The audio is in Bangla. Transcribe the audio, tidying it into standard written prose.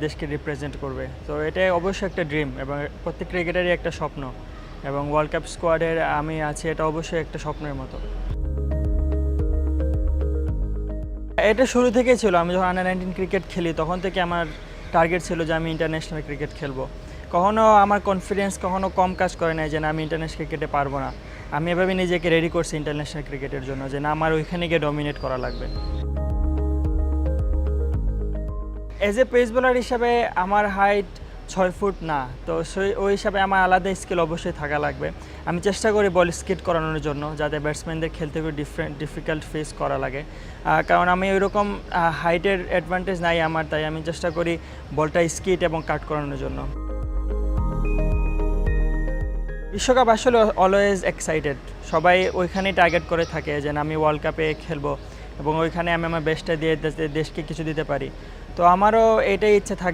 দেশকে রিপ্রেজেন্ট করবে। তো এটাই অবশ্যই একটা ড্রিম এবং প্রত্যেক ক্রিকেটারই একটা স্বপ্ন এবং ওয়ার্ল্ড কাপ স্কোয়াডের আমি আছি, এটা অবশ্যই একটা স্বপ্নের মতো। এটা শুরু থেকেই ছিল। আমি যখন আন্ডার-19 ক্রিকেট খেলি তখন থেকে আমার টার্গেট ছিল যে আমি ইন্টারন্যাশনাল ক্রিকেট খেলবো। কখনো আমার কনফিডেন্স কখনো কম কাজ করে নাই যে না আমি ইন্টারন্যাশনাল ক্রিকেটে পারবো না। আমি এভাবে নিজেকে রেডি করছি ইন্টারন্যাশনাল ক্রিকেটের জন্য যে না আমার ওইখানে গিয়ে ডমিনেট করা লাগবে। অ্যাজ এ পেস বোলার হিসাবে আমার হাইট 6 ফুট না, তো ওই হিসাবে আমার আলাদা স্কিল অবশ্যই থাকা লাগবে। আমি চেষ্টা করি বল স্কিড করানোর জন্য যাতে ব্যাটসম্যানদের খেলতে খুব ডিফিকাল্ট ফেস করা লাগে, কারণ আমি ওইরকম হাইটের অ্যাডভান্টেজ নাই আমার, তাই আমি চেষ্টা করি বলটা স্কিড এবং কাট করানোর জন্য। বিশ্বকাপ আসলে অলওয়েজ এক্সাইটেড, সবাই ওইখানেই টার্গেট করে থাকে যে আমি ওয়ার্ল্ড কাপে খেলবো এবং ওইখানে আমি আমার বেস্টটা দিয়ে দেশকে কিছু দিতে পারি। তো আমারও এটাই ইচ্ছে থাকে।